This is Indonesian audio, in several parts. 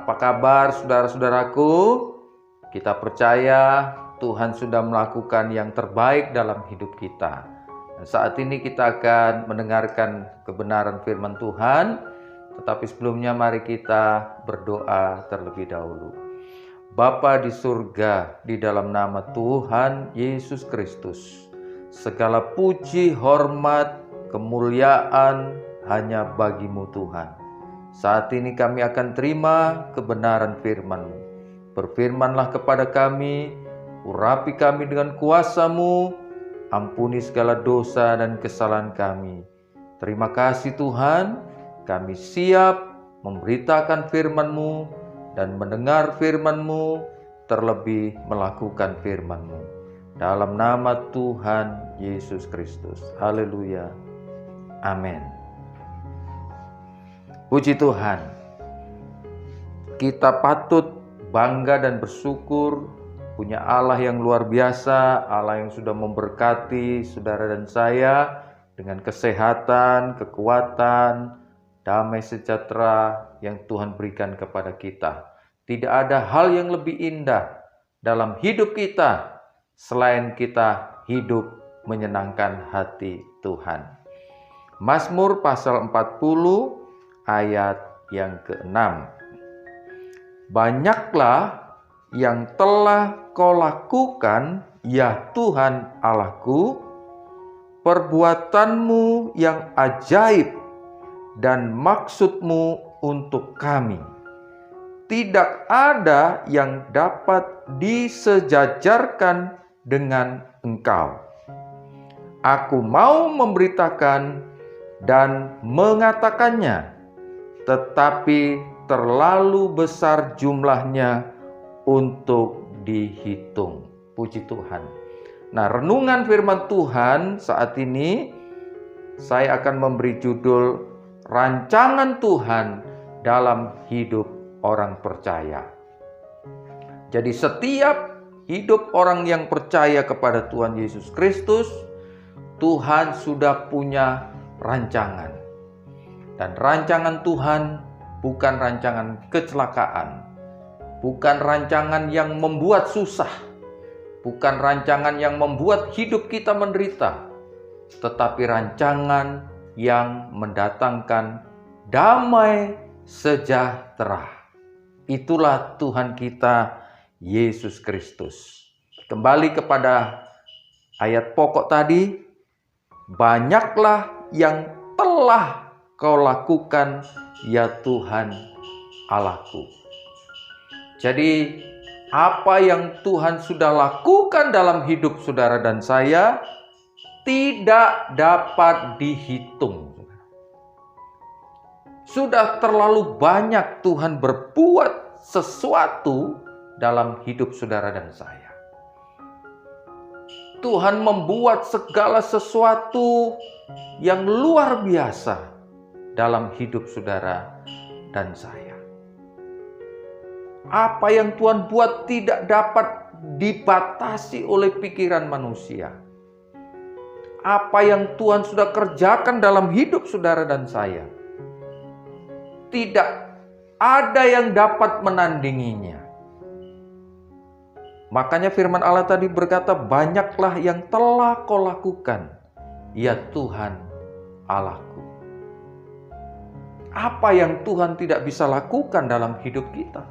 Apa kabar saudara-saudaraku? Kita percaya Tuhan sudah melakukan yang terbaik dalam hidup kita. Dan saat ini kita akan mendengarkan kebenaran firman Tuhan. Tetapi sebelumnya mari kita berdoa terlebih dahulu. Bapa di surga, di dalam nama Tuhan Yesus Kristus, segala puji, hormat, kemuliaan hanya bagi-Mu Tuhan. Saat ini kami akan terima kebenaran firman-Mu. Berfirmanlah kepada kami, urapi kami dengan kuasa-Mu, ampuni segala dosa dan kesalahan kami. Terima kasih Tuhan, kami siap memberitakan firman-Mu dan mendengar firman-Mu, terlebih melakukan firman-Mu. Dalam nama Tuhan Yesus Kristus. Haleluya. Amin. Puji Tuhan. Kita patut bangga dan bersyukur punya Allah yang luar biasa, Allah yang sudah memberkati saudara dan saya dengan kesehatan, kekuatan, damai sejahtera yang Tuhan berikan kepada kita. Tidak ada hal yang lebih indah dalam hidup kita selain kita hidup menyenangkan hati Tuhan. Mazmur pasal 40 ayat yang ke-6. Banyaklah yang telah Kau lakukan, ya Tuhan Allahku, perbuatan-Mu yang ajaib dan maksud-Mu untuk kami. Tidak ada yang dapat disejajarkan dengan Engkau. Aku mau memberitakan dan mengatakannya, tetapi terlalu besar jumlahnya untuk dihitung. Puji Tuhan. Nah, renungan firman Tuhan saat ini saya akan memberi judul rancangan Tuhan dalam hidup orang percaya. Jadi setiap hidup orang yang percaya kepada Tuhan Yesus Kristus, Tuhan sudah punya rancangan. Dan rancangan Tuhan bukan rancangan kecelakaan, bukan rancangan yang membuat susah, bukan rancangan yang membuat hidup kita menderita, tetapi rancangan yang mendatangkan damai sejahtera. Itulah Tuhan kita Yesus Kristus. Kembali kepada ayat pokok tadi, banyaklah yang telah Kau lakukan, ya Tuhan Allahku. Jadi apa yang Tuhan sudah lakukan dalam hidup saudara dan saya tidak dapat dihitung. Sudah terlalu banyak Tuhan berbuat sesuatu dalam hidup saudara dan saya. Tuhan membuat segala sesuatu yang luar biasa dalam hidup saudara dan saya. Apa yang Tuhan buat tidak dapat dibatasi oleh pikiran manusia. Apa yang Tuhan sudah kerjakan dalam hidup saudara dan saya, tidak ada yang dapat menandinginya. Makanya firman Allah tadi berkata, banyaklah yang telah Kau lakukan, ya Tuhan Allahku. Apa yang Tuhan tidak bisa lakukan dalam hidup kita?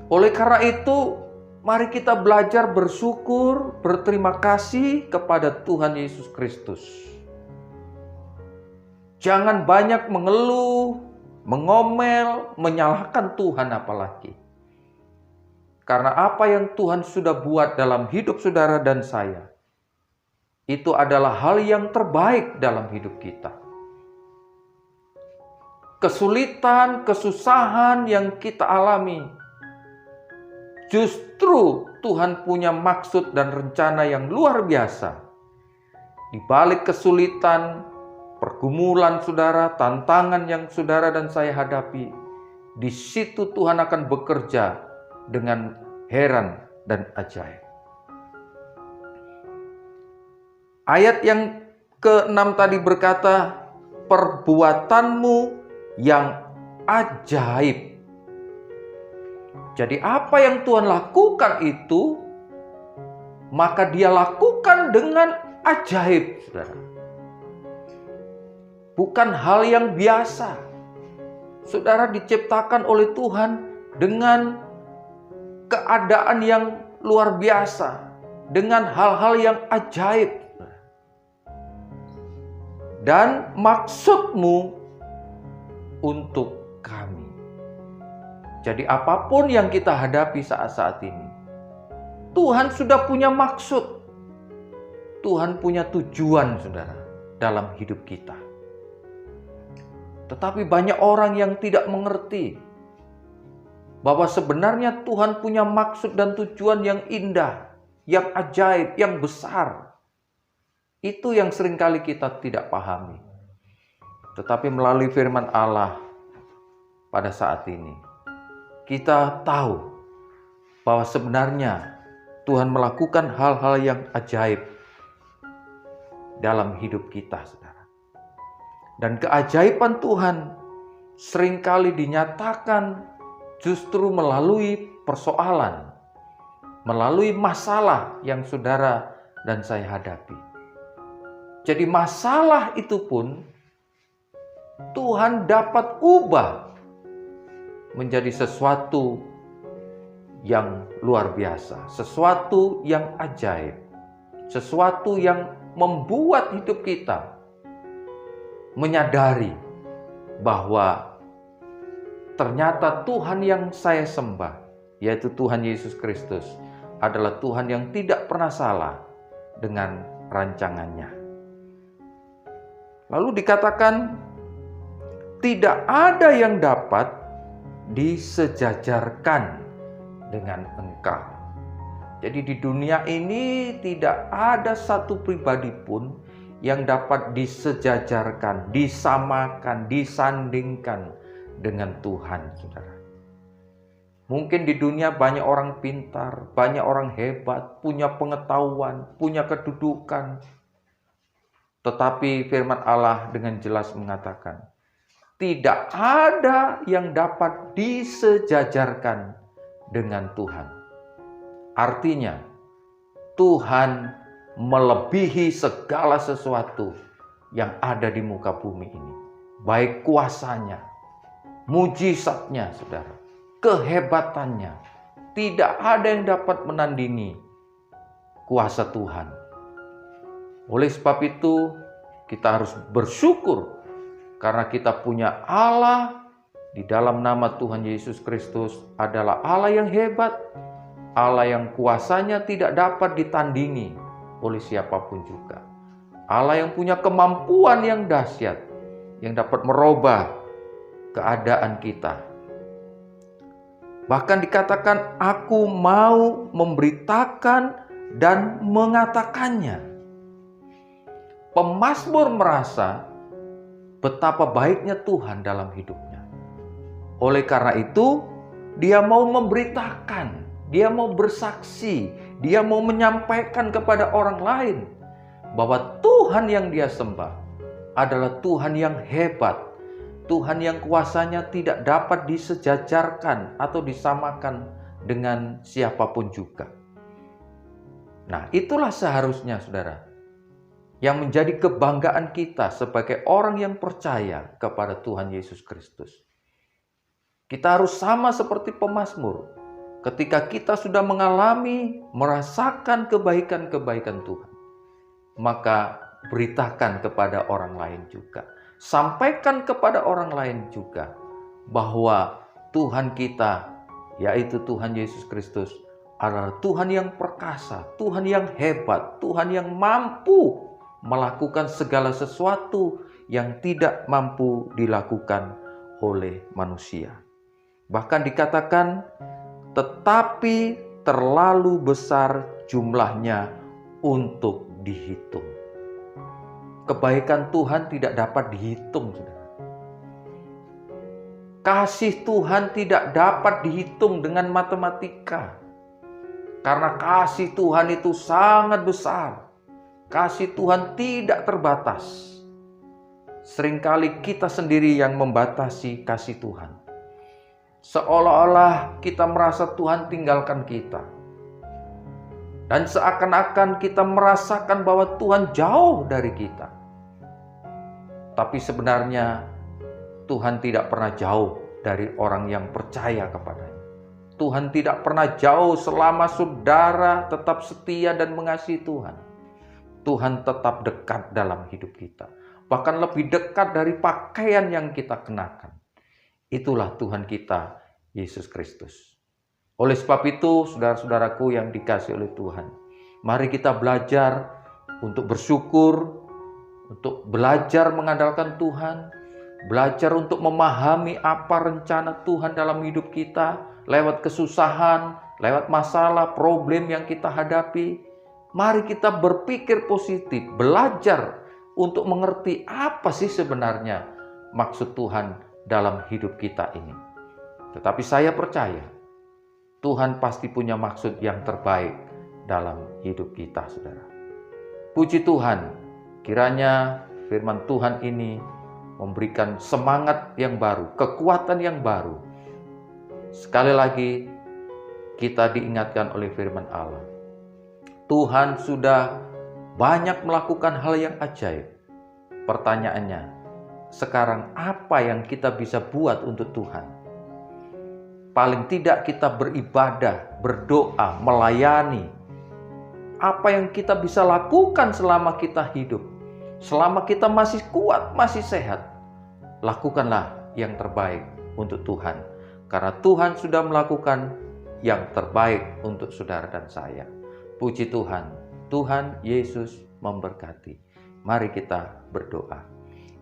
Oleh karena itu, mari kita belajar bersyukur, berterima kasih kepada Tuhan Yesus Kristus. Jangan banyak mengeluh, mengomel, menyalahkan Tuhan apalagi. Karena apa yang Tuhan sudah buat dalam hidup saudara dan saya, itu adalah hal yang terbaik dalam hidup kita. Kesulitan, kesusahan yang kita alami, justru Tuhan punya maksud dan rencana yang luar biasa. Di balik kesulitan, pergumulan saudara, tantangan yang saudara dan saya hadapi, di situ Tuhan akan bekerja dengan heran dan ajaib. Ayat yang ke-6 tadi berkata, perbuatanmu yang ajaib. Jadi apa yang Tuhan lakukan itu, maka Dia lakukan dengan ajaib, saudara. Bukan hal yang biasa. Saudara diciptakan oleh Tuhan dengan keadaan yang luar biasa, dengan hal-hal yang ajaib. Dan maksudmu untuk kami. Jadi apapun yang kita hadapi saat-saat ini, Tuhan sudah punya maksud. Tuhan punya tujuan, saudara, dalam hidup kita. Tetapi banyak orang yang tidak mengerti bahwa sebenarnya Tuhan punya maksud dan tujuan yang indah, yang ajaib, yang besar. Itu yang seringkali kita tidak pahami. Tetapi melalui firman Allah pada saat ini, kita tahu bahwa sebenarnya Tuhan melakukan hal-hal yang ajaib dalam hidup kita, saudara. Dan keajaiban Tuhan seringkali dinyatakan justru melalui persoalan, melalui masalah yang saudara dan saya hadapi. Jadi masalah itu pun Tuhan dapat ubah menjadi sesuatu yang luar biasa, sesuatu yang ajaib, sesuatu yang membuat hidup kita menyadari bahwa ternyata Tuhan yang saya sembah, yaitu Tuhan Yesus Kristus, adalah Tuhan yang tidak pernah salah dengan rancangannya. Lalu dikatakan, tidak ada yang dapat disejajarkan dengan Engkau. Jadi di dunia ini tidak ada satu pribadi pun yang dapat disejajarkan, disamakan, disandingkan dengan Tuhan, saudara. Mungkin di dunia banyak orang pintar, banyak orang hebat, punya pengetahuan, punya kedudukan. Tetapi firman Allah dengan jelas mengatakan, tidak ada yang dapat disejajarkan dengan Tuhan. Artinya, Tuhan melebihi segala sesuatu yang ada di muka bumi ini. Baik kuasanya, mujizatnya, saudara, kehebatannya. Tidak ada yang dapat menandingi kuasa Tuhan. Oleh sebab itu, kita harus bersyukur karena kita punya Allah di dalam nama Tuhan Yesus Kristus adalah Allah yang hebat, Allah yang kuasanya tidak dapat ditandingi oleh siapapun juga. Allah yang punya kemampuan yang dahsyat, yang dapat merubah keadaan kita. Bahkan dikatakan, aku mau memberitakan dan mengatakannya. Pemazmur merasa betapa baiknya Tuhan dalam hidupnya. Oleh karena itu, dia mau memberitakan, dia mau bersaksi, dia mau menyampaikan kepada orang lain bahwa Tuhan yang dia sembah adalah Tuhan yang hebat, Tuhan yang kuasanya tidak dapat disejajarkan atau disamakan dengan siapapun juga. Nah, itulah seharusnya, saudara, yang menjadi kebanggaan kita sebagai orang yang percaya kepada Tuhan Yesus Kristus. Kita harus sama seperti pemazmur. Ketika kita sudah mengalami, merasakan kebaikan-kebaikan Tuhan, maka beritakan kepada orang lain juga. Sampaikan kepada orang lain juga bahwa Tuhan kita, yaitu Tuhan Yesus Kristus, adalah Tuhan yang perkasa, Tuhan yang hebat, Tuhan yang mampu melakukan segala sesuatu yang tidak mampu dilakukan oleh manusia. Bahkan dikatakan, tetapi terlalu besar jumlahnya untuk dihitung. Kebaikan Tuhan tidak dapat dihitung, saudara. Kasih Tuhan tidak dapat dihitung dengan matematika. Karena kasih Tuhan itu sangat besar. Kasih Tuhan tidak terbatas. Seringkali kita sendiri yang membatasi kasih Tuhan. Seolah-olah kita merasa Tuhan tinggalkan kita. Dan seakan-akan kita merasakan bahwa Tuhan jauh dari kita. Tapi sebenarnya Tuhan tidak pernah jauh dari orang yang percaya kepadanya. Tuhan tidak pernah jauh selama saudara tetap setia dan mengasihi Tuhan. Tuhan tetap dekat dalam hidup kita. Bahkan lebih dekat dari pakaian yang kita kenakan. Itulah Tuhan kita, Yesus Kristus. Oleh sebab itu, saudara-saudaraku yang dikasihi oleh Tuhan, mari kita belajar untuk bersyukur, untuk belajar mengandalkan Tuhan, belajar untuk memahami apa rencana Tuhan dalam hidup kita, lewat kesusahan, lewat masalah, problem yang kita hadapi. Mari kita berpikir positif, belajar untuk mengerti apa sih sebenarnya maksud Tuhan dalam hidup kita ini. Tetapi saya percaya, Tuhan pasti punya maksud yang terbaik dalam hidup kita, saudara. Puji Tuhan, kiranya firman Tuhan ini memberikan semangat yang baru, kekuatan yang baru. Sekali lagi, kita diingatkan oleh firman Allah. Tuhan sudah banyak melakukan hal yang ajaib. Pertanyaannya, sekarang apa yang kita bisa buat untuk Tuhan? Paling tidak kita beribadah, berdoa, melayani. Apa yang kita bisa lakukan selama kita hidup, selama kita masih kuat, masih sehat, lakukanlah yang terbaik untuk Tuhan. Karena Tuhan sudah melakukan yang terbaik untuk saudara dan saya. Puji Tuhan, Tuhan Yesus memberkati. Mari kita berdoa.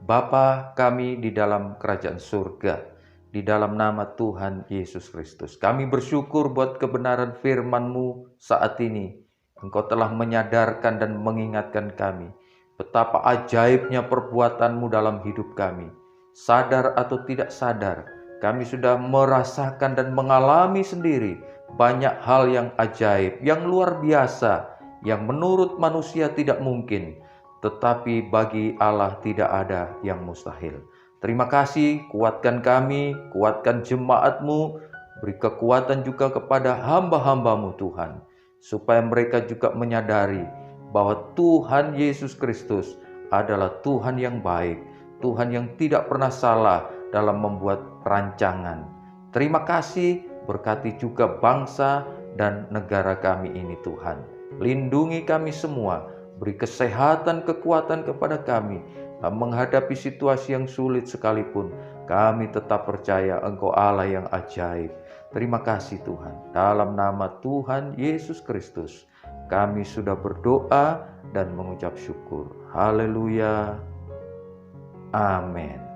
Bapa kami di dalam kerajaan surga, di dalam nama Tuhan Yesus Kristus, kami bersyukur buat kebenaran firman-Mu saat ini. Engkau telah menyadarkan dan mengingatkan kami betapa ajaibnya perbuatan-Mu dalam hidup kami. Sadar atau tidak sadar, kami sudah merasakan dan mengalami sendiri banyak hal yang ajaib, yang luar biasa, yang menurut manusia tidak mungkin, tetapi bagi Allah tidak ada yang mustahil. Terima kasih, kuatkan kami, kuatkan jemaat-Mu, beri kekuatan juga kepada hamba-hamba-Mu Tuhan, supaya mereka juga menyadari bahwa Tuhan Yesus Kristus adalah Tuhan yang baik, Tuhan yang tidak pernah salah dalam membuat rancangan. Terima kasih, berkati juga bangsa dan negara kami ini Tuhan. Lindungi kami semua, beri kesehatan, kekuatan kepada kami, menghadapi situasi yang sulit sekalipun, kami tetap percaya Engkau Allah yang ajaib. Terima kasih Tuhan. Dalam nama Tuhan Yesus Kristus, kami sudah berdoa dan mengucap syukur. Haleluya. Amin.